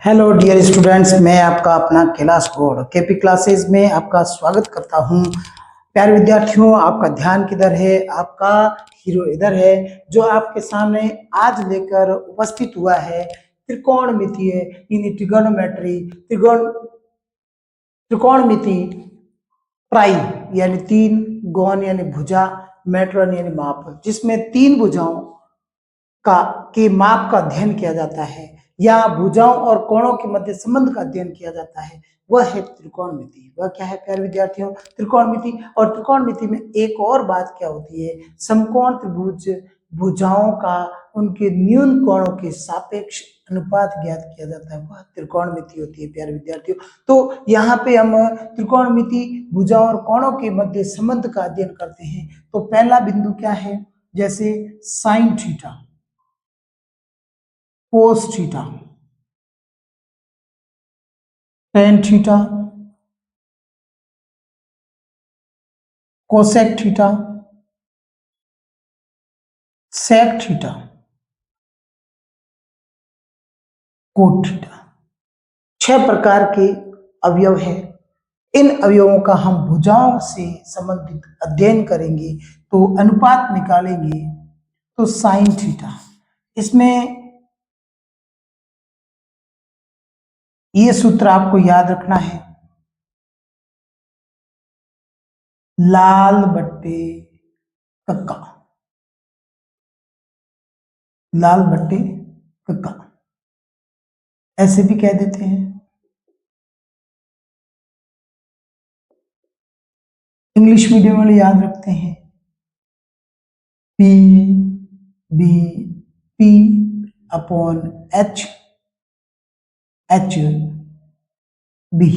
Hello dear students, मैं आपका अपना कैलाश गौड़ केपी क्लासेस में आपका स्वागत करता हूं। प्यारे विद्यार्थियों, आपका ध्यान किधर है? आपका हीरो इधर है, जो आपके सामने आज लेकर उपस्थित हुआ है त्रिकोणमितीय यानी ट्रिगोनोमेट्री त्रिकोणमिति ट्राई यानी तीन, गौण यानी भुजा, मेट्रन यानी माप, जिसमें तीन भुजाओं का के माप का अध्ययन किया जाता है या भुजाओं और कोणों के मध्य संबंध का अध्ययन किया जाता है, वह है त्रिकोणमिति। वह क्या है प्यारे विद्यार्थियों? त्रिकोणमिति। और त्रिकोणमिति में एक और बात क्या होती है, समकोण त्रिभुज भुजाओं का उनके न्यून कोणों के सापेक्ष अनुपात ज्ञात किया जाता है, वह त्रिकोणमिति होती है प्यारे विद्यार्थियों। तो यहाँ पे हम त्रिकोणमिति भुजाओं और कोणों के मध्य संबंध का अध्ययन करते हैं। तो पहला बिंदु क्या है? जैसे sine theta, cos theta, tan theta, cosec theta, sec theta, cot theta, 6 प्रकार के अवयव है। इन अवयवों का हम भुजाओं से संबंधित अध्ययन करेंगे तो अनुपात निकालेंगे। तो साइन थीटा, इसमें ये सूत्र आपको याद रखना है, लाल बट्टे कक्का, लाल बट्टे कक्का ऐसे भी कह देते हैं। इंग्लिश मीडियम वाले याद रखते हैं P B P upon H H B.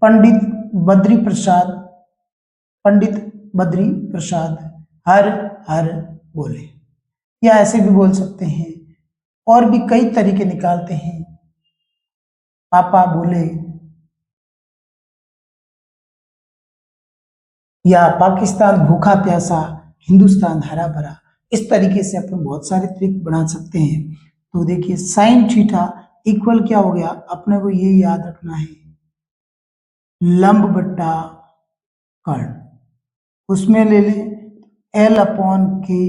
Pandit Badri Prasad, Pandit Badri Prasad हर हर बोले, या ऐसे भी बोल सकते हैं। और भी कई तरीके निकालते हैं, पापा बोले, या पाकिस्तान भूखा प्यासा, हिंदुस्तान हरा भरा। इस तरीके से अपन बहुत सारे ट्रिक बना सकते हैं। तो देखिए साइन थीटा इक्वल क्या हो गया, अपने को ये याद रखना है, लंब बट्टा कर्ण, उसमें ले ले L upon K.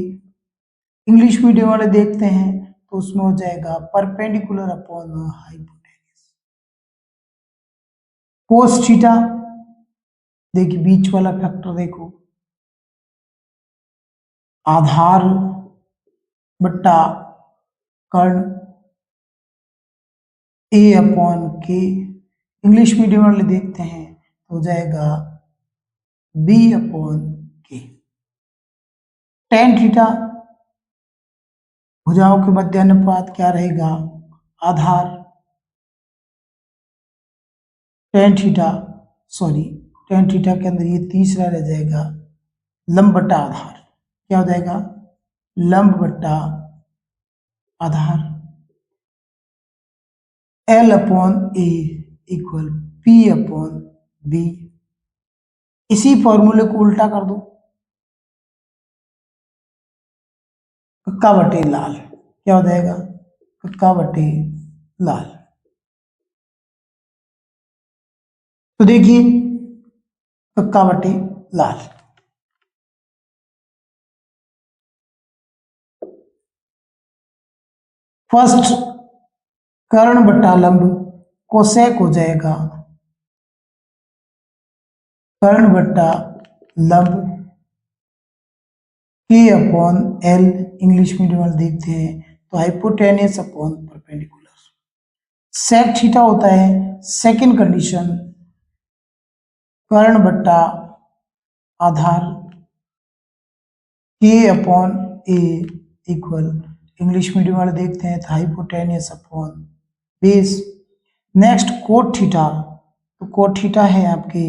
English medium वाले देखते हैं तो उसमें हो जाएगा perpendicular upon hypotenuse. Cos theta, देखिए बीच वाला फैक्टर देखो, आधार बट्टा कर्ण A upon K. English medium वाले देखते हैं तो हो जाएगा B upon K. Tan theta, भुजाओं के मध्य अनुपात क्या रहेगा, आधार, tan theta sorry tan theta के अंदर ये तीसरा रह जाएगा लंब बट्टा आधार। क्या हो जाएगा, लंब बट्टा आधार। L upon A equal P upon B. इसी फॉर्मूले को उल्टा कर दो, कक्का बटे लाल, क्या हो जाएगा, कक्का बटे लाल। तो देखिए कक्का बटे लाल, फर्स्ट कर्ण बट्टा लंब कोसेक हो जाएगा कर्ण बट्टा लंब के अपॉन एल। इंग्लिश मीडियम वाले देखते हैं तो hypotenuse upon perpendicular. Sec theta होता है सेकंड कंडीशन, कर्ण बट्टा आधार के upon A equal, English medium वाले देखते हैं तो hypotenuse upon base. Next cot theta, तो कोट थीटा है आपके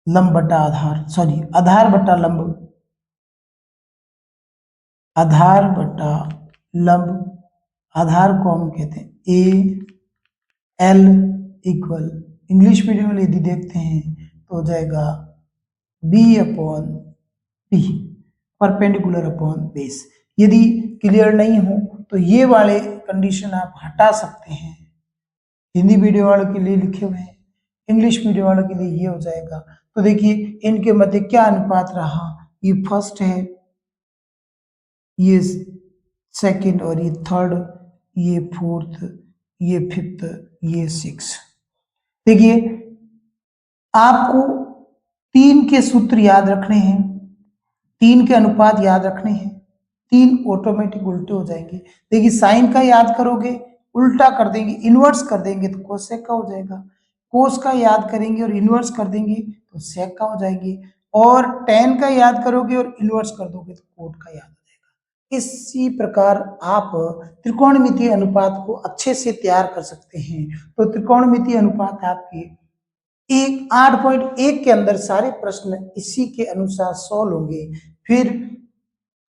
लंब बट्टा आधार, सॉरी आधार बट्टा लंब, आधार बट्टा लंब, आधार को हम कहते हैं A L equal, English medium में यदि देखते हैं तो हो जाएगा B upon P, perpendicular upon base. यदि क्लियर नहीं हो तो ये वाले कंडीशन आप हटा सकते हैं। हिंदी मीडियम वालों के लिए लिखे हुए हैं, इंग्लिश मीडियम वालों के लिए ये हो जाएगा। तो देखिए इनके मध्य क्या अनुपात रहा, ये फर्स्ट है, ये सेकंड, और ये थर्ड, ये फोर्थ, ये फिफ्थ, ये सिक्स। देखिए आपको 3 के सूत्र याद रखने हैं, 3 के अनुपात याद रखने हैं, 3 ऑटोमेटिक उल्टे हो जाएंगे। देखिए साइन का याद करोगे उल्टा कर देंगे, इनवर्स कर देंगे तो कोसेक का हो जाएगा, कोस का याद करेंगे और इनवर्स कर देंगे तो सेक का हो जाएगी, और टेन का याद करोगे और इनवर्स कर दोगे तो कोट का याद हो जाएगा। इसी प्रकार आप त्रिकोणमितीय अनुपात को अच्छे से तैयार कर सकते हैं। तो त्रिकोणमितीय अनुपात आपके 8.1 के अंदर सारे प्रश्न इसी के अनुसार सॉल्व होंगे। फिर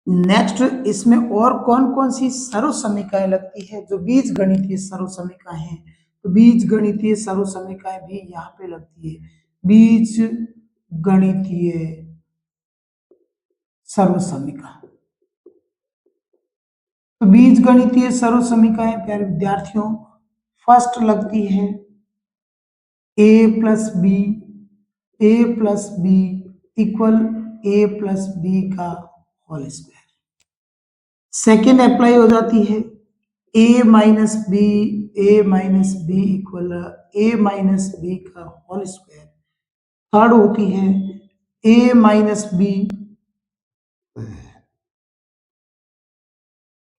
नेक्स्ट इसमें और कौन कौन सी सर्वसमीकाएं लगती है, जो बीज गणितीय सर्वसमीकाएं हैं, तो बीज गणितीय सर्वसमीकाएं भी यहाँ पे लगती है। बीज गणितीय सर्वसमीका, तो बीज गणितीय सर्वसमीकाएं प्यारे विद्यार्थियों फर्स्ट लगती है a plus b equal a plus b का होल स्क्वायर। सेकेंड अप्लाई हो जाती है a minus b equal a minus b का होल स्क्वायर। थर्ड होती है a minus b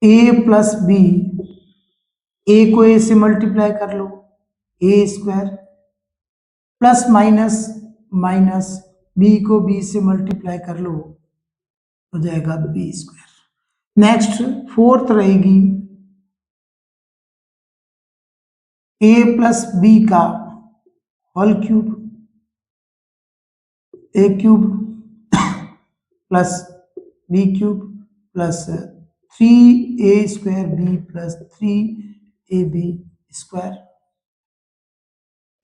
a plus b, a को a से मल्टीप्लाई कर लो a square, plus minus b को बी से मल्टीप्लाई कर लो हो जाएगा बी स्क्वायर। नेक्स्ट फोर्थ रहेगी a प्लस बी का whole cube, a cube plus b cube plus 3a square b plus 3ab square.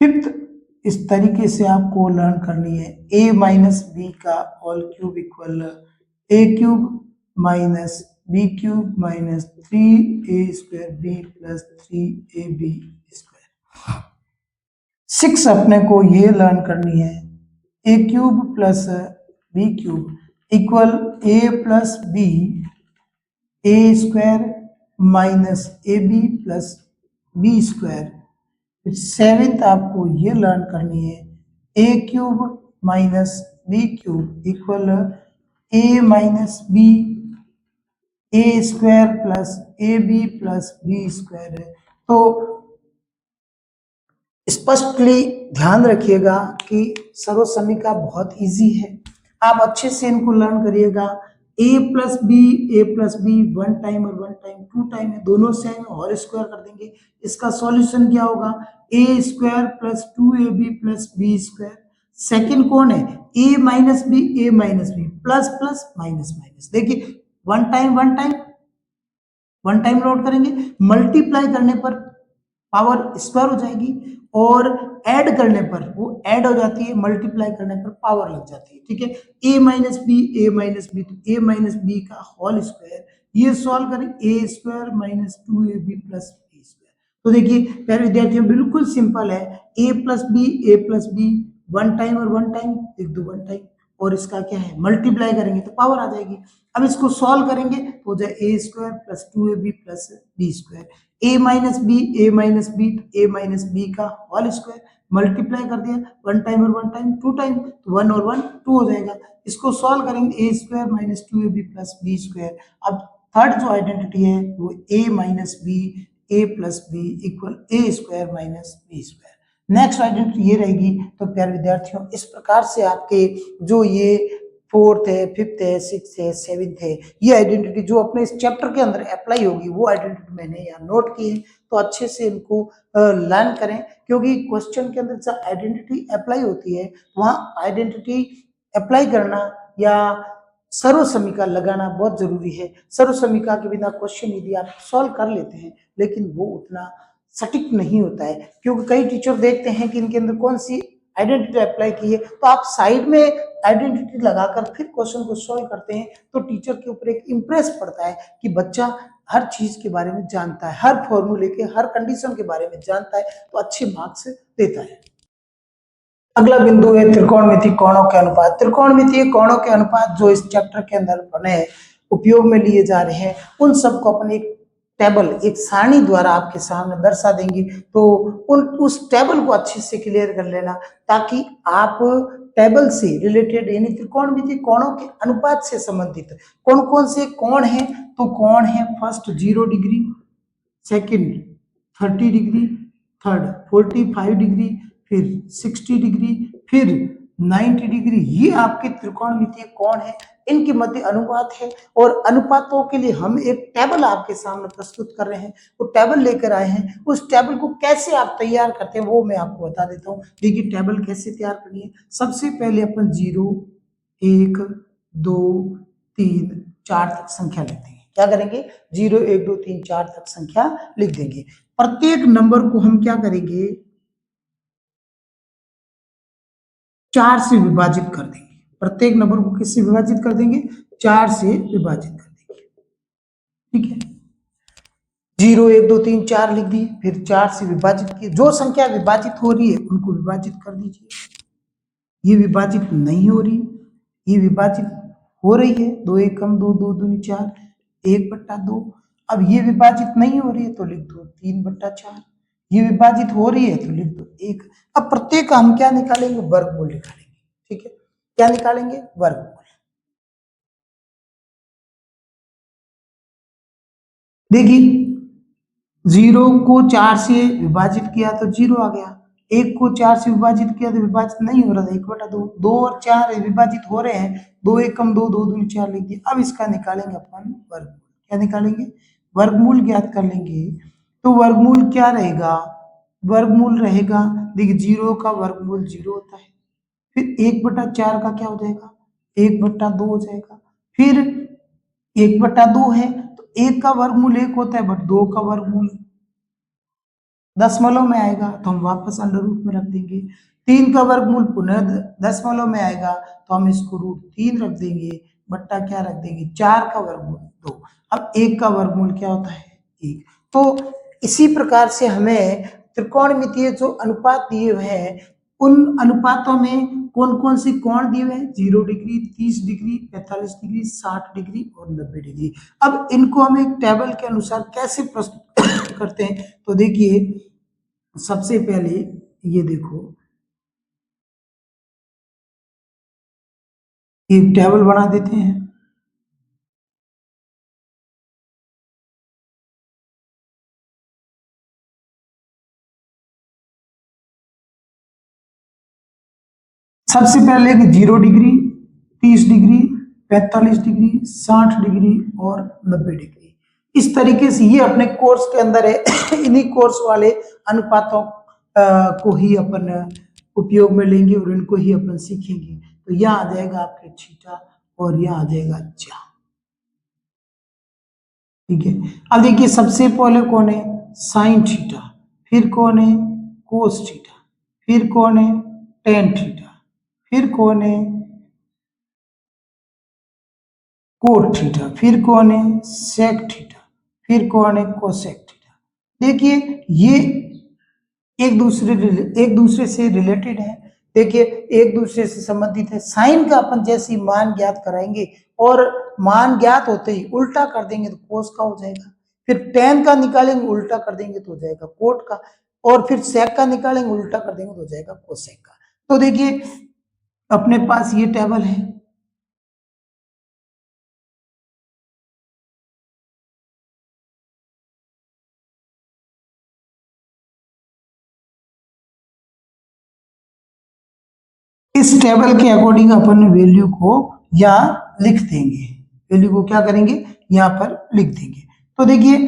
Fifth इस तरीके से आपको लर्न करनी है a माइनस बी का whole cube equal a cube minus b cube minus 3a square b plus 3ab square. 6 अपने को ये लर्न करनी है a cube plus b cube equal a plus b a square minus a b plus b square. फिर seventh आपको ये learn करनी है a cube minus b cube equal a minus b a square plus a b plus b square है। तो स्पष्टली ध्यान रखिएगा कि सर्वसमीका बहुत इजी है, आप अच्छे से इनको लर्न करिएगा। a plus b one time और वन टाइम टू टाइम है, दोनों सेम और स्क्वायर कर देंगे। इसका सॉल्यूशन क्या होगा a square plus 2ab plus b square. Second कौन है a minus b plus plus minus minus. देखिए वन टाइम नोट करेंगे, मल्टीप्लाई करने पर पावर स्क्वायर हो जाएगी और ऐड करने पर वो ऐड हो जाती है, मल्टीप्लाई करने पर पावर लग जाती है। ठीक है, a माइनस बी तो a माइनस बी का होल स्क्वायर, ये सॉल्व करें a square minus 2ab plus b square. तो देखिए प्यारे विद्यार्थियों बिल्कुल सिंपल है, a plus b one time और वन टाइम एक दो वन टाइम, और इसका क्या है मल्टीप्लाई करेंगे तो पावर आ जाएगी। अब इसको सॉल्व करेंगे तो हो जाए a square plus 2ab plus b square. a minus b तो a माइनस बी का होल स्क्वायर, मल्टीप्लाई कर दिया वन टाइम और वन टाइम टू टाइम तो वन और वन टू हो जाएगा। इसको सॉल्व करेंगे a square minus 2ab plus b square. अब थर्ड जो आइडेंटिटी है वो a minus b a plus b equal a square minus b square. Next identity ये रहेगी। तो प्यारे विद्यार्थियों इस प्रकार से आपके जो ये फोर्थ है, फिफ्थ है, सिक्स है, सेवेंथ है, ये आइडेंटिटी जो अपने इस चैप्टर के अंदर अप्लाई होगी वो आइडेंटिटी मैंने यहाँ नोट की है। तो अच्छे से इनको लर्न करें, क्योंकि क्वेश्चन के अंदर जब आइडेंटिटी अप्लाई होती है वहाँ आइडेंटिटी अप्लाई करना या सर्वसमीका लगाना बहुत जरूरी है। सर्वसमीका के बिना क्वेश्चन यदि आप सॉल्व कर लेते हैं लेकिन वो उतना सटीक नहीं होता है, क्योंकि कई टीचर देखते हैं कि इनके अंदर कौन सी आइडेंटिटी अप्लाई की है, तो आप साइड में आइडेंटिटी लगाकर फिर क्वेश्चन को सॉल्व करते हैं, तो टीचर के ऊपर एक इम्प्रेस पड़ता है कि बच्चा हर चीज के बारे में जानता है, हर फॉर्मूले के, हर कंडीशन के बारे में जानता है, तो अच्छे मार्क्स देता है। अगला बिंदु है त्रिकोणमितीय कोणों के अनुपात। त्रिकोणमितीय कोणों के अनुपात जो इस चैप्टर के अंदर बने उपयोग में लिए जा रहे हैं, उन सबको अपन एक टेबल, एक सारणी द्वारा आपके सामने दर्शा देंगे, तो उस टेबल को अच्छे से क्लियर कर लेना, ताकि आप टेबल से रिलेटेड यानी त्रिकोणमितीय कोणों के अनुपात से संबंधित कौन कौन से कोण हैं, तो कोण है first 0 degree, second 30 degree, third 45 degree, फिर 60 डिग्री, फिर 90 डिग्री। ये आपके त्रिकोणमितीय कोण है, इनके मध्य अनुपात है, और अनुपातों के लिए हम एक टेबल आपके सामने प्रस्तुत कर रहे हैं, वो टेबल लेकर आए हैं। उस टेबल को कैसे आप तैयार करते हैं वो मैं आपको बता देता हूँ। देखिए टेबल कैसे तैयार करनी है। सबसे पहले अपन 0, 1, 2, 3, 4 तक संख्या लिख देंगे। क्या करेंगे? 0, 1, 2, 3, 4 तक संख्या लिख देंगे। प्रत्येक नंबर को हम क्या करेंगे? 4 से विभाजित कर देंगे। प्रत्येक नंबर को किससे विभाजित कर देंगे? 4 से विभाजित कर देंगे। ठीक है, 0, 1, 2, 3, 4 लिख दिए, फिर 4 से विभाजित किए। जो संख्या विभाजित हो रही है उनको विभाजित कर दीजिए। ये विभाजित नहीं हो रही, ये विभाजित हो रही है। 2 1 कम 2, 2 दूनी 4, 1/2। अब ये विभाजित नहीं हो रही है तो लिख दो 3/4। ये विभाजित हो रही है तो लिख दो 1। अब प्रत्येक का हम क्या निकालेंगे? वर्गमूल निकालेंगे। ठीक है, क्या निकालेंगे? वर्गमूल। देखिए 0 को 4 से विभाजित किया तो 0 आ गया, 1 को 4 से विभाजित किया तो विभाजित नहीं हो रहा था, 1/2। 2 और 4 विभाजित हो रहे हैं, 2 1 कम 2, 2 दूनी 4 लिख दिया। अब इसका निकालेंगे अपन वर्गमूल। क्या निकालेंगे? वर्गमूल ज्ञात कर लेंगे। तो वर्गमूल क्या रहेगा? वर्गमूल रहेगा, देखिए 0 का वर्गमूल 0 होता है, फिर 1/4 का क्या हो जाएगा? 1/2 हो जाएगा, फिर 1/2 है तो 1 का वर्गमूल 1 होता है, बट 2 का वर्गमूल दशमलव में आएगा तो हम वापस अंडर रूट में रख देंगे। 3 का वर्गमूल पुनः दशमलव में आएगा तो हम इसको √3 रख देंगे, बट्टा क्या रख देंगे? 4 का वर्गमूल 2। अब 1 का वर्गमूल क्या होता है? 1। तो इसी प्रकार से हमें त्रिकोणमितीय जो अनुपात दिए हुए हैं, उन अनुपातों में कौन कौन से कोण दिए हुए हैं? 0 डिग्री, 30 डिग्री, 45 डिग्री, 60 डिग्री और 90 डिग्री। अब इनको हम एक टेबल के अनुसार कैसे प्रस्तुत करते हैं? तो देखिए सबसे पहले ये देखो, एक टेबल बना देते हैं। सबसे पहले 0 डिग्री, 30 डिग्री, 45 डिग्री, 60 डिग्री और 90 डिग्री। इस तरीके से ये अपने कोर्स के अंदर है। इन्हीं कोर्स वाले अनुपातों को ही अपन उपयोग में लेंगे और इनको ही अपन सीखेंगे। तो यहाँ आ जाएगा आपके थीटा और यहाँ आ जाएगा ज्या। ठीक है, अब देखिए सबसे पहले कौन है? साइन थीटा, फिर कौन है? कोस थीटा, फिर कौन है? टेन थीटा, फिर कौन है? कोट थीटा, फिर कौन है? सेक थीटा, फिर कौन है? Cosec theta. देखिए ये एक दूसरे से रिलेटेड है। देखिए एक दूसरे से संबंधित है। साइन का अपन जैसे मान ज्ञात कराएंगे और मान ज्ञात होते ही उल्टा कर देंगे तो कोस का हो जाएगा, फिर टेन का निकालेंगे उल्टा कर देंगे तो हो जाएगा कोट का, और फिर सेक का निकालेंगे उल्टा कर देंगे तो हो जाएगा कोसेक का। तो देखिए अपने पास ये टेबल है। इस टेबल के अकॉर्डिंग अपन वैल्यू को यहाँ लिख देंगे। वैल्यू को क्या करेंगे? यहाँ पर लिख देंगे। तो देखिए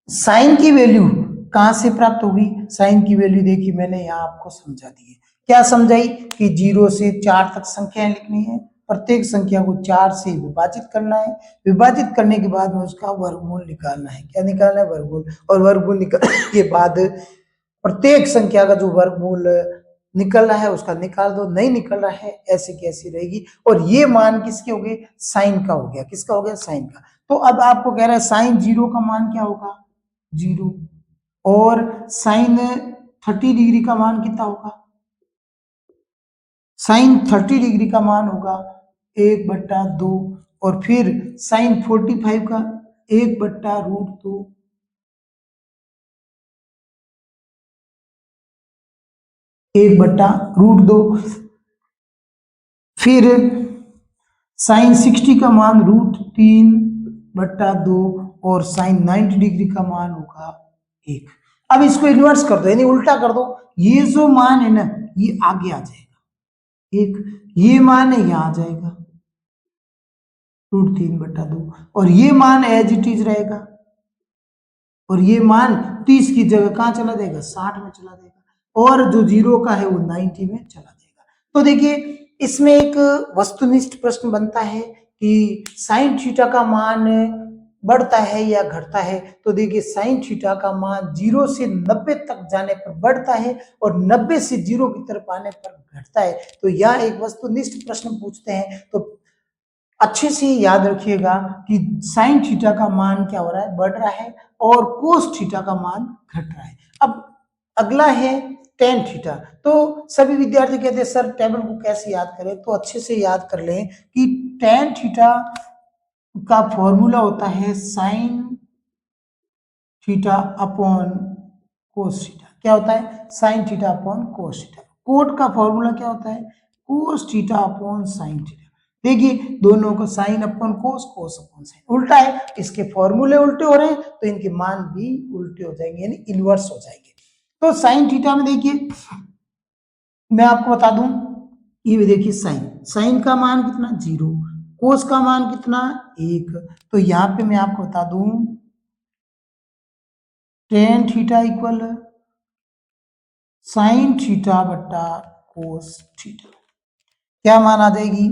साइन की वैल्यू कहां से प्राप्त होगी? साइन की वैल्यू देखिए मैंने यहाँ आपको समझा दी है। क्या समझाई? कि 0 से 4 तक संख्याएं लिखनी है, प्रत्येक संख्या को 4 से विभाजित करना है, विभाजित करने के बाद में उसका वर्गमूल निकालना है। क्या निकालना है? वर्गमूल। और वर्गमूल निकालने के बाद प्रत्येक संख्या का जो वर्गमूल निकल रहा है उसका निकाल दो, नहीं निकल रहा है ऐसी की ऐसी रहेगी। और ये मान किसके हो गए, साइन का हो गया, किसका हो गया, साइन का। तो अब आपको कह रहा है साइन 0 का मान क्या होगा, 0, और साइन 30 डिग्री का मान कितना होगा, साइन 30 डिग्री का मान होगा 1/2, और फिर साइन 45 का 1/√2, 1/√2। फिर साइन 60 का मान √3/2, और साइन 90 डिग्री का मान होगा 1। अब इसको इन्वर्स कर दो, यानी उल्टा कर दो, ये जो मान है ना ये आगे आ जाएगा 1, ये मान है यहां आ जाएगा √3/2, और ये मान एज इट इज रहेगा, और ये मान 30 की जगह कहां चला जाएगा, 60 में चला जाएगा, और जो 0 का है वो 90 में चला जाएगा। तो देखिए इसमें एक वस्तुनिष्ठ प्रश्न बनता है कि साइन थीटा का मान बढ़ता है या घटता है। तो देखिए साइन थीटा का मान 0 से 90 तक जाने पर बढ़ता है, और 90 से 0 की तरफ आने पर घटता है। तो यह एक वस्तुनिष्ठ प्रश्न पूछते हैं, तो अच्छे से याद रखिएगा कि साइन थीटा का मान क्या हो रहा है, बढ़ रहा है, और कोस थीटा का मान घट रहा है। अब अगला है टेन थीटा। तो सभी विद्यार्थी कहते हैं सर टेबल को कैसे याद करें, तो अच्छे से याद कर लें कि टेन थीटा का फॉर्मूला होता है sine theta upon cos theta. क्या होता है, sine theta upon cos theta. Cot का फॉर्मूला क्या होता है, cos theta upon sine theta. देखिए दोनों को sine upon cos, cos upon sine उल्टा है, इसके फॉर्मूले उल्टे हो रहे हैं तो इनके मान भी उल्टे हो जाएंगे, यानी इनवर्स हो जाएंगे। तो साइन थीटा में देखिए मैं आपको बता दूं, ये भी देखिए साइन, साइन का मान कितना 0, कोस का मान कितना 1। तो यहां पे मैं आपको बता दूं tan theta equal sine theta बट्टा कोस थीटा। क्या मान आ जाएगी,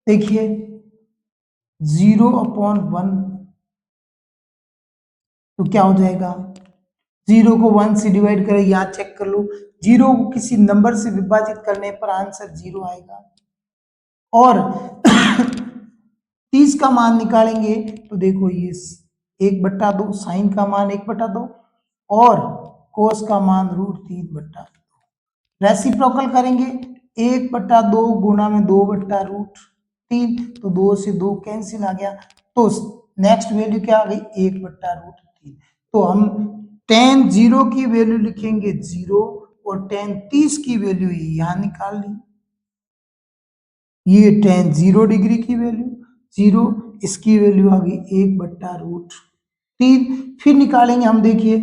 देखिए 0/1, तो क्या हो जाएगा, 0 को 1 से डिवाइड करें, यहां चेक कर लो, 0 को किसी नंबर से विभाजित करने पर आंसर 0 आएगा, और 30 का मान निकालेंगे तो देखो ये 1/2, साइन का मान 1/2, और कोस का मान √3/2। रेसिप्रोकल करेंगे, 1/2 गुणा में 2/√3, तो 2 से 2 कैंसिल आ गया, तो नेक्स्ट वैल्यू क्या आ गई, 1/√3। तो हम tan 0 की वैल्यू लिखेंगे 0, और tan 30 की वैल्यू यहां निकाल ली, ये tan 0 डिग्री की वैल्यू 0, इसकी वैल्यू आ गई 1/√3। फिर निकालेंगे हम, देखिए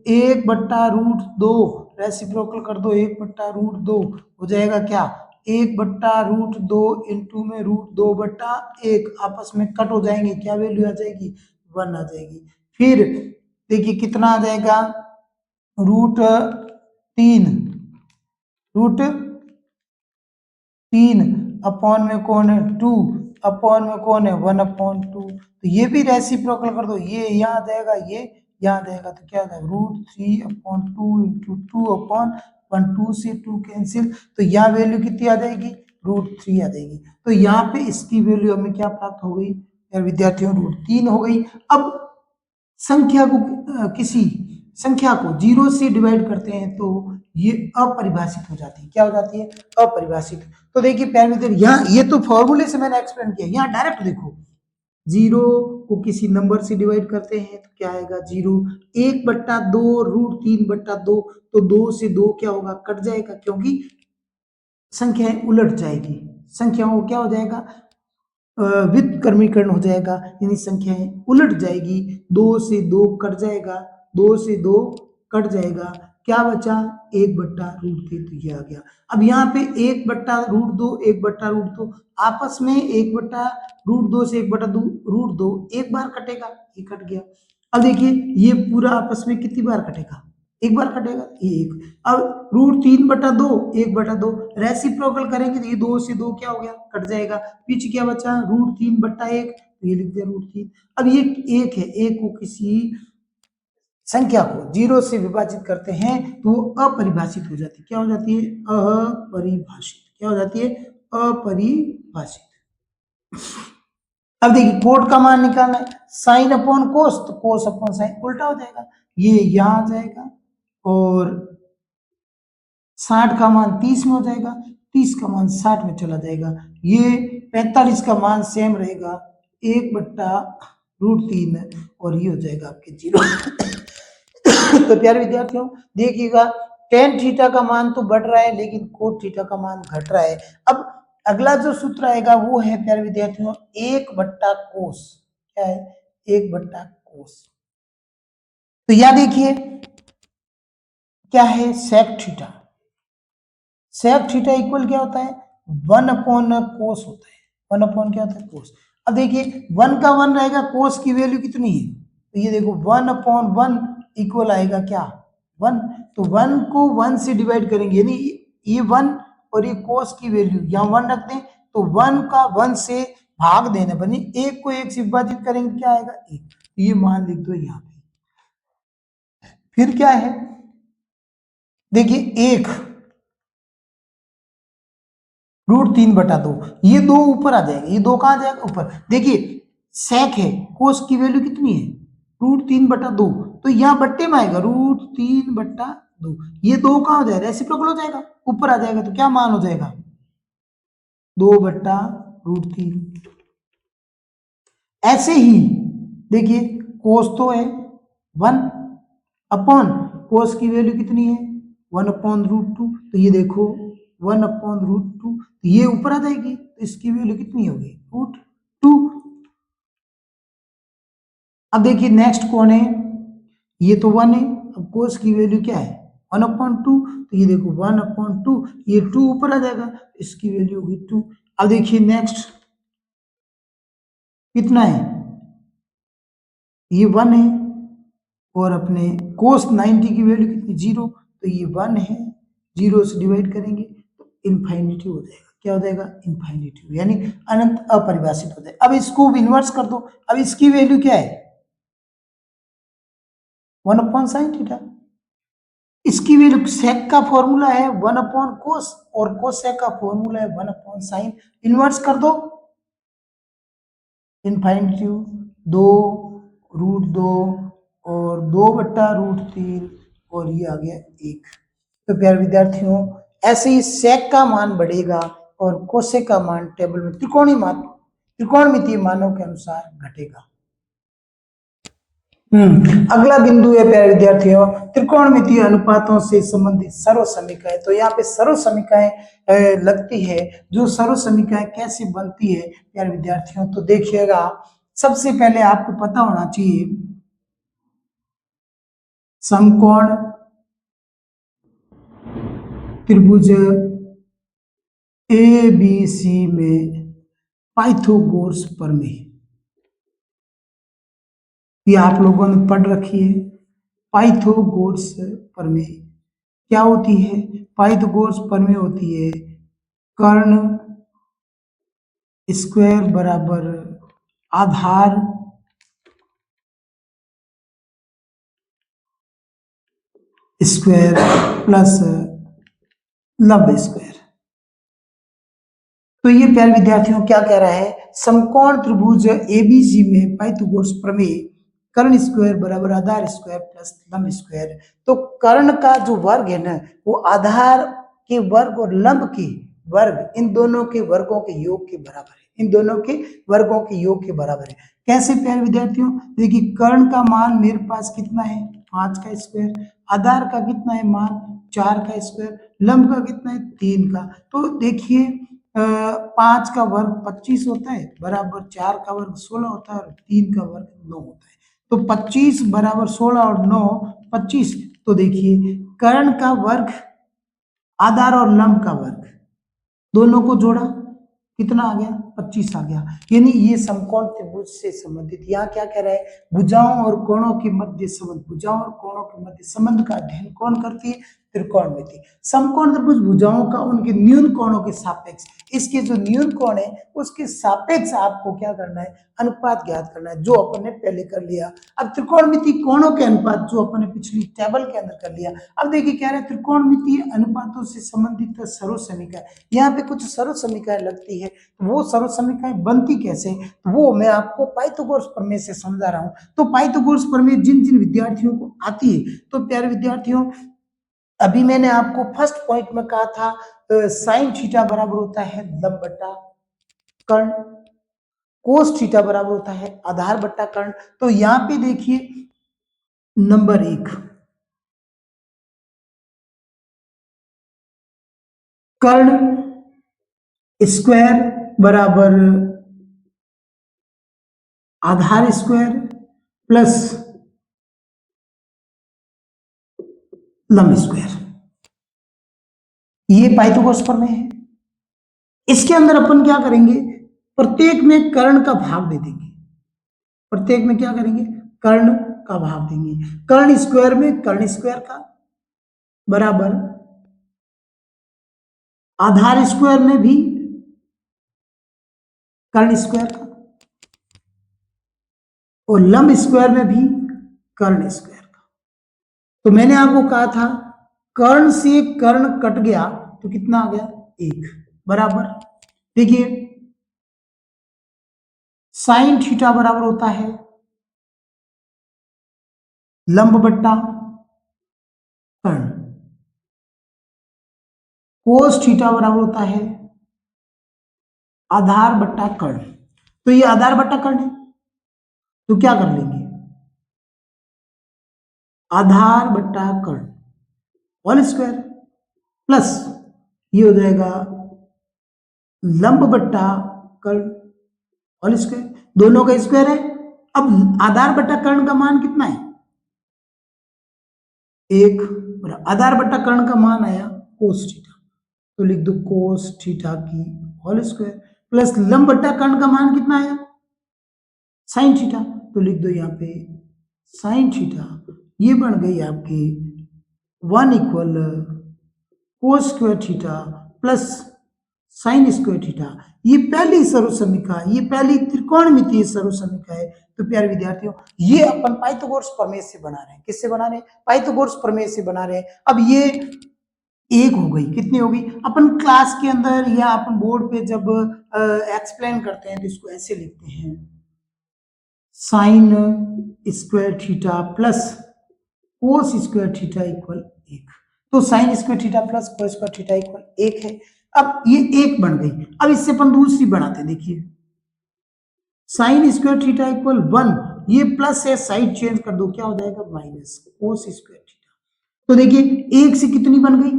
1/√2, रेसिप्रोकल कर दो, 1/√2 हो जाएगा क्या, 1/√2 इंटू में √2/1, आपस में कट हो जाएंगे, क्या वैल्यू आ जाएगी, 1 आ जाएगी। फिर देखिए कितना आ जाएगा, √3, √3 अपॉन में कौन है 2, अपॉन में कौन है 1/2, तो ये भी रेसिप्रोकल कर दो, ये यहाँ आ जाएगा, ये यहाँ आ जाएगा, तो क्या आ जाएगा, √3/2 इंटू 2/1, 2 से 2 कैंसिल, तो यहाँ वैल्यू कितनी आ जाएगी, √3 आ जाएगी। तो यहाँ पे इसकी वैल्यू हमें क्या प्राप्त हो गई यार विद्यार्थियों, √3 हो गई। अब संख्या को किसी संख्या को 0 से डिवाइड करते हैं तो ये अपरिभाषित हो जाती है, क्या हो जाती है, अपरिभाषित। तो देखिए पैरामीटर यहाँ, ये तो फॉर्मूले से मैंने एक्सप्लेन किया, यहाँ डायरेक्ट देखो, 0 को किसी नंबर से डिवाइड करते हैं तो क्या आएगा 0, 1/2 √3/2, तो 2 से 2 क्या होगा, कट जाएगा, क्योंकि संख्याएं उलट जाएगी, संख्याओं को क्या हो जाएगा, व्युत्क्रमीकरण हो जाएगा, यानी संख्याएं उलट जाएगी, 2 से 2 कट जाएगा, 2 से 2 कट जाएगा, क्या बचा 1/√3, तो ये आ गया। अब यहाँ पे 1/√2 1/√2 आपस में 1/√2 से 1/√2 एक बार कटेगा, ये कट गया। अब देखिए ये पूरा आपस में कितनी बार कटेगा, एक बार कटेगा, ये एक। अब √3/2 1/2 रेसिप्रोकल करेंगे तो ये 2 से 2 क्या हो गया, कट जाएगा, पीछे क्या बचा √3/1, तो ये लिख दिया √3। अब ये एक है, एक को किसी संख्या को 0 से विभाजित करते हैं तो वो अपरिभाषित हो जाती है। क्या हो जाती है? अपरिभाषित। क्या हो जाती है? अपरिभाषित। अब देखिए कोट का मान निकालना है, साइन अपॉन कोस, तो कोस अपॉन साइन उल्टा हो जाएगा, ये यहां आ जाएगा और 60 का मान 30 में हो जाएगा, 30 का मान 60 में चला जाएगा, ये 45 का मान सेम रहेगा 1/√3 और ये हो जाएगा आपके 0। तो प्यारे विद्यार्थियों देखिएगा टेन थीटा का मान तो बढ़ रहा है लेकिन कोट थीटा का मान घट रहा है। अब अगला जो सूत्र आएगा वो है प्यारे विद्यार्थियों 1/कोस। क्या है? 1/कोस। तो यहां देखिए क्या है? Sec theta. Sec theta equal क्या होता है? 1/कोस होता है। 1/ क्या होता है? कोस। अब देखिए 1 का 1 रहेगा, कोस की वैल्यू कितनी है? तो ये देखो 1/1 इक्वल आएगा क्या? 1। तो 1 को 1 से डिवाइड करेंगे, यानी ये 1 और ये कोस की वैल्यू यहाँ 1 रख दें तो 1 का 1 से भाग देना बनी, 1 को 1 से विभाजित करेंगे क्या आएगा? 1। ये मान लिख दो यहाँ पे। फिर क्या है? देखिए 1√3/2, ये 2 ऊपर आ जाएगा, ये 2 कहां जाएगा? ऊपर। देखिए सेक है, कोस की वैल्यू कितनी है? √3/2, तो यहाँ बट्टे में आएगा √3/2, ये 2 कहां हो जाएगा? रेसिप्रोकल हो जाएगा, ऊपर आ जाएगा, तो क्या मान हो जाएगा? 2/√3। ऐसे ही देखिए कोस तो है 1 अपॉन कोस की वैल्यू कितनी है? 1/√2, तो ये देखो 1/√2, तो ये ऊपर आ जाएगी, तो इसकी वैल्यू कितनी होगी? √2। अब देखिए नेक्स्ट कौन है? ये तो 1 है, अब कोस की वैल्यू क्या है? 1/2, तो ये देखो 1/2, ये 2 ऊपर आ जाएगा, इसकी वैल्यू होगी 2। अब देखिए नेक्स्ट कितना है? ये 1 है और अपने कोस 90 की वैल्यू कितनी? 0, तो ये 1 है, 0 से डिवाइड करेंगे तो इनफाइनिटी हो जाएगा। क्या हो जाएगा? इनफाइनिटी, यानी अनंत अपरिभाषित हो जाएगा। अब इसको इन्वर्स कर दो, अब इसकी वैल्यू क्या है? 1/sin θ। इसकी वैल्यू सेक का फॉर्मूला है 1/कोस और कोसेक का फॉर्मूला है 1/sin। इन्वर्स कर दो, इनफाइनिटी 2√2 और 2/√3 और ये आ गया 1। तो प्यारे विद्यार्थियों ऐसे ही सेक का मान बढ़ेगा और कोसेक का मान टेबल में त्रिकोणमितीय मानों के अनुसार घटेगा। अगला बिंदु है प्यारे विद्यार्थियों त्रिकोणमितीय अनुपातों से संबंधित सर्व समीकरण। तो यहाँ पे सर्व समीकरण लगती है। जो सर्व समीकरण कैसे बनती है प्यारे विद्यार्थियों? तो देखिएगा सबसे पहले आपको पता होना चाहिए समकोण त्रिभुज ABC में पाइथागोरस प्रमेय, ये आप लोगों ने पढ़ रखी है। पाइथागोरस प्रमेय क्या होती है? पाइथागोरस प्रमेय होती है कर्ण स्क्वायर बराबर आधार स्क्वायर प्लस लंब स्क्वायर। तो ये प्यारे विद्यार्थियों क्या कह रहा है? समकोण त्रिभुज ABC में पाइथागोरस प्रमेय कर्ण स्क्वायर बराबर आधार स्क्वायर प्लस लंब स्क्वायर। तो कर्ण का जो वर्ग है ना वो आधार के वर्ग और लंब के वर्ग, इन दोनों के वर्गों के योग के बराबर है। इन दोनों के वर्गों के योग के बराबर है। कैसे प्यारे विद्यार्थियों? देखिए कर्ण का मान मेरे पास कितना है? 5 का स्क्वायर। आधार का कितना है मान? 4 का स्क्वायर। लंब का कितना है? 3 का। तो देखिए 5 का वर्ग 25 होता है बराबर 4 का वर्ग 16 होता है और 3 का वर्ग 9 होता है। तो 25 बराबर 16 और 9 25। तो देखिए कर्ण का वर्ग आधार और लंब का वर्ग दोनों को जोड़ा कितना आ गया? 25 आ गया। यानी ये समकोण त्रिभुज से संबंधित। यहाँ क्या कह रहा है? भुजाओं और कोणों के मध्य संबंध, भुजाओं और कोणों के मध्य संबंध का अध्ययन कौन करती है? त्रिकोणमिति। समकोण त्रिभुज भुजाओं का उनके न्यून कोणों के सापेक्ष, इसके जो न्यून कोण है उसके सापेक्ष आपको क्या करना है, अनुपात ज्ञात करना है, जो अपन ने पहले कर लिया। अब त्रिकोणमिति कोणों के अनुपात जो अपन ने पिछली टेबल के अंदर कर लिया। अब देखिए क्या है, त्रिकोणमितीय अनुपातों से संबंधित सर्व समीकरण, यहाँ पे कुछ सर्व समीकरण लगती है, तो वो सर्व समीकरण बनती कैसे, तो वो मैं आपको पाइथागोरस प्रमेय से समझा रहा हूँ। तो पाइथागोरस प्रमेय जिन जिन विद्यार्थियों को आती है, तो प्यारे विद्यार्थियों, अभी मैंने आपको फर्स्ट पॉइंट में कहा था साइन थीटा बराबर होता है लंब बट्टा कर्ण, कोस थीटा बराबर होता है आधार बट्टा कर्ण। तो यहां पे देखिए नंबर 1, कर्ण स्क्वायर बराबर आधार स्क्वायर प्लस लंब स्क्वायर, ये पाइथागोरस प्रमेय है। इसके अंदर अपन क्या करेंगे, प्रत्येक में कर्ण का भाग दे देंगे, प्रत्येक में क्या करेंगे, कर्ण का भाग देंगे। कर्ण स्क्वायर में कर्ण स्क्वायर का बराबर आधार स्क्वायर में भी कर्ण स्क्वायर का और लंब स्क्वायर में भी कर्ण स्क्वायर का। तो मैंने आपको कहा था कर्ण से कर्ण कट गया तो कितना आ गया, 1 बराबर। देखिए साइन थीटा बराबर होता है लंब बट्टा कर्ण, कोस थीटा बराबर होता है आधार बट्टा कर्ण। तो ये आधार बट्टा कर्ण है, तो क्या कर लेंगे, आधार बट्टा कर्ण होल स्क्वायर प्लस ये हो जाएगा लंब बट्टा कर्ण होल स्क्वायर, दोनों का स्क्वायर है। अब आधार बट्टा कर्ण का मान कितना है, 1, आधार बट्टा कर्ण का मान आया कोस थीटा, तो लिख दो कोस थीटा की होल स्क्वायर प्लस लंब बट्टा कर्ण का मान कितना आया, साइन थीटा, तो लिख दो यहाँ पे साइन थीटा, ये बन गई आपकी 1 equal cos square theta plus sine square theta. ये पहली सर्व समीकरण, ये पहली त्रिकोणमितीय सर्व समीकरण है। तो प्यारे विद्यार्थियों, ये अपन पाइथागोरस प्रमेय से बना रहे हैं, किससे बना रहे हैं, पाइथागोरस प्रमेय से बना रहे हैं। अब ये 1 हो गई, कितनी हो गई, अपन क्लास के अंदर या अपन बोर्ड पे जब एक्सप्लेन करते हैं तो इसको ऐसे लिखते हैं, sine square theta plus cos square theta equal 1। तो sine square theta plus cos square theta equal 1 है। अब ये 1 बन गई। अब इससे अपन दूसरी बनाते हैं, देखिए साइन स्क्वायर थीटा इक्वल 1, ये प्लस है, साइड चेंज कर दो, क्या हो जाएगा माइनस कोस स्क्वायर थीटा। तो देखिए 1 से कितनी बन गई,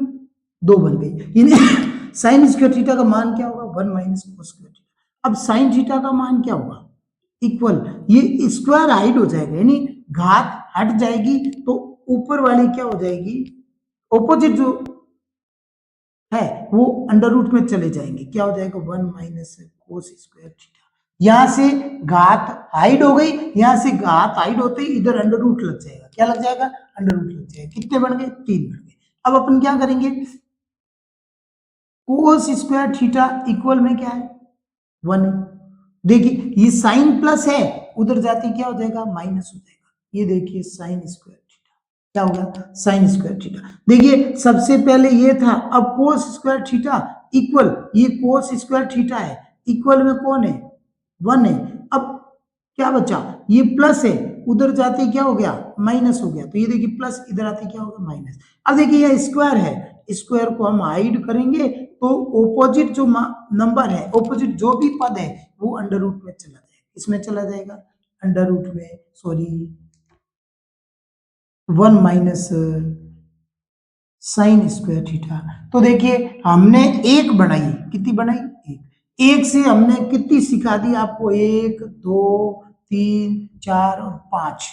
2 बन गई, यानी साइन स्क्वायर थीटा का मान क्या होगा, 1 माइनस कोस स्क्वायर थीटा। अब साइन थीटा का मान क्या होगा, इक्वल, ये स्क्वायर हाइड हो जाएगा, यानी घात हट जाएगी, तो ऊपर वाली क्या हो जाएगी, ऑपोजिट जो है वो अंडर रूट में चले जाएंगे, क्या हो जाएगा 1 माइनस कोस स्क्वायर थीटा। यहां से घात हाइड हो गई, यहां से घात हाइड होते ही इधर अंडर रूट लग जाएगा, क्या लग जाएगा, अंडर रूट लग जाएगा। कितने बन गए, 3 बन गए। अब अपन क्या करेंगे, कोस स्क्वायर थीटा इक्वल में क्या है, 1 है। देखिए ये साइन प्लस है, उधर जाते क्या हो जाएगा, माइनस हो जाएगा। ये देखिए साइन स्क्वायर थीटा, क्या हो गया, साइन स्क्वायर थीटा। देखिए सबसे पहले ये था, अब कोस स्क्वायर थीटा इक्वल, ये कोस स्क्वायर थीटा है, इक्वल में कौन है, 1 है। अब क्या बचा, ये प्लस है, उधर जाते क्या हो गया, माइनस हो गया। तो ये देखिए प्लस, इधर आते क्या होगा, माइनस। अब देखिए ये स्क्वायर है, स्क्वायर को हम हाइड करेंगे तो ऑपोजिट जो नंबर है, ऑपोजिट जो भी पद है वो अंडर रूट में चला जाएगा, इसमें चला जाएगा अंडर रूट में, sorry 1 minus sine square theta. तो देखिए हमने 1 बनाई, कितनी बनाई, 1 से हमने कितनी सिखा दी आपको, 1 2 3 4 और 5,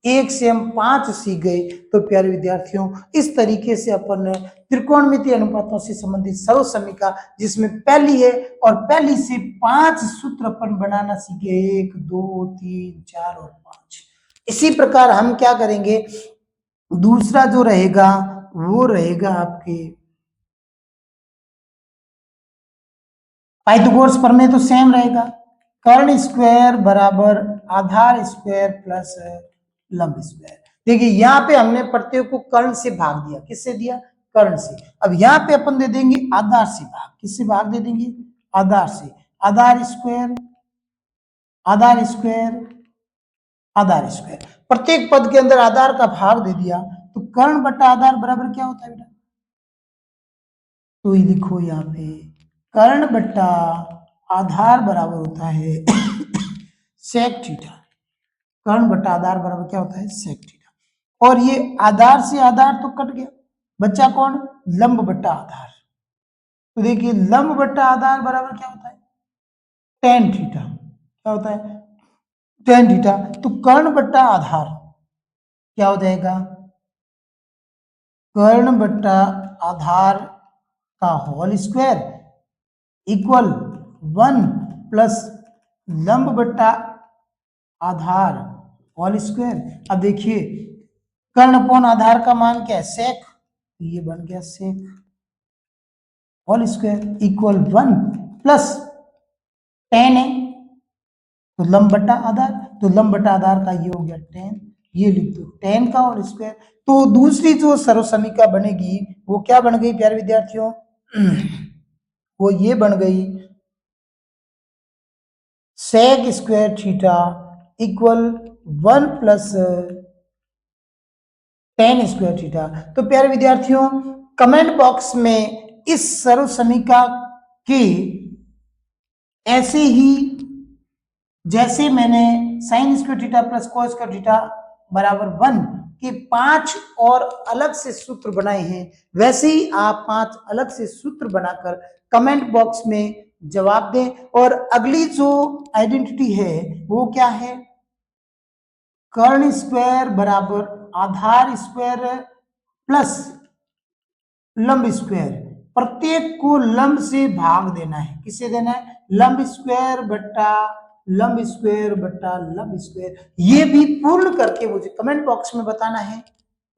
1 से हम 5 सीख गए। तो प्यारे विद्यार्थियों, इस तरीके से अपन त्रिकोणमितीय अनुपातों से संबंधित सर्व समीकरण, जिसमें पहली है और पहली से 5 सूत्र अपन बनाना सीखे, 1 2 3 4 और 5। इसी प्रकार हम क्या करेंगे, दूसरा जो रहेगा वो रहेगा आपके पाइथागोरस प्रमेय तो सेम रहेगा, कर्ण स्क्वायर बराबर आधार स्क्वायर प्लस लंब स्क्वायर। देखिए यहाँ पे हमने प्रत्येक को कर्ण से भाग दिया, किससे दिया, कर्ण से। अब यहाँ पे अपन दे देंगे आधार से भाग, किससे भाग दे देंगे, आधार से। आधार स्क्वायर, आधार स्क्वायर, आधार स्क्वायर, प्रत्येक पद के अंदर आधार का भाग दे दिया, तो कर्ण बटा आधार बराबर क्या होता है बेटा, तो ये लिखो यहाँ पे कर्ण बट्टा आधार बराबर होता है सेक थीटा। कर्ण बट्टा आधार बराबर क्या होता है, सेक थीटा। और ये आधार से आधार तो कट गया, बच्चा कौन, लंब बट्टा आधार। तो देखिए लंब बट्टा आधार बराबर क्या होता है, टेन थीटा। क्या होता है, टेन थीटा। तो कर्ण बट्टा आधार क्या हो जाएगा, कर्ण बट्टा आधार का होल स्क्वायर इक्वल 1 प्लस लंब बट्टा आधार होल स्क्वायर। अब देखिए कर्ण अपॉन आधार का मान क्या है, सेक, तो ये बन गया sec whole square equal 1 plus tan है तो लंब बट्टा आधार, तो लंब बट्टा आधार का ये हो गया टेन, ये लिख दो टेन का होल स्क्वायर। तो दूसरी जो सर्वसमीका बनेगी वो क्या बन गई प्यारे विद्यार्थियों, वो ये बन गई sec square theta equal 1 plus tan square theta. तो प्यारे विद्यार्थियों कमेंट बॉक्स में इस सर्वसमीका के ऐसे ही जैसे मैंने sine square theta plus cos square theta बराबर 1 के 5 और अलग से सूत्र बनाए हैं, वैसे ही आप 5 अलग से सूत्र बनाकर कमेंट बॉक्स में जवाब दें। और अगली जो आइडेंटिटी है वो क्या है, कर्ण स्क्वायर बराबर आधार स्क्वायर प्लस लंब स्क्वायर। प्रत्येक को लंब से भाग देना है, किससे देना है, लंब स्क्वायर बट्टा लंब स्क्वायर बट्टा लंब स्क्वायर। ये भी पूर्ण करके मुझे कमेंट बॉक्स में बताना है।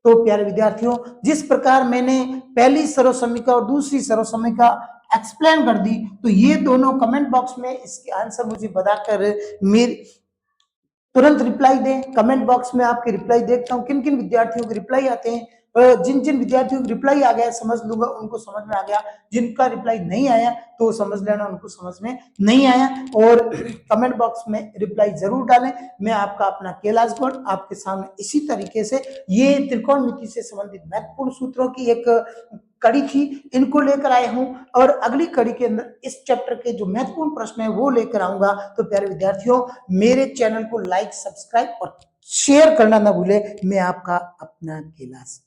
तो प्यारे विद्यार्थियों जिस प्रकार मैंने पहली सर्वसमीका और दूसरी सर्वसमीका एक्सप्लेन कर दी, तो ये दोनों कमेंट बॉक्स में इसके आंसर मुझे बताकर मेरे तुरंत रिप्लाई दें। कमेंट बॉक्स में आपके रिप्लाई देखता हूँ, किन किन विद्यार्थियों के रिप्लाई आते हैं। जिन जिन विद्यार्थियों को रिप्लाई आ गया समझ लूंगा उनको समझ में आ गया, जिनका रिप्लाई नहीं आया तो समझ लेना उनको समझ में नहीं आया। और कमेंट बॉक्स में रिप्लाई जरूर डालें। मैं आपका अपना कैलाश गौड़ आपके सामने इसी तरीके से ये त्रिकोणमिति से संबंधित महत्वपूर्ण सूत्रों की एक कड़ी थी, इनको लेकर आया हूं। और अगली कड़ी के अंदर इस चैप्टर के जो महत्वपूर्ण प्रश्न है वो लेकर आऊंगा। तो प्यारे विद्यार्थियों मेरे चैनल को लाइक, सब्सक्राइब और शेयर करना ना भूले। मैं आपका अपना कैलाश।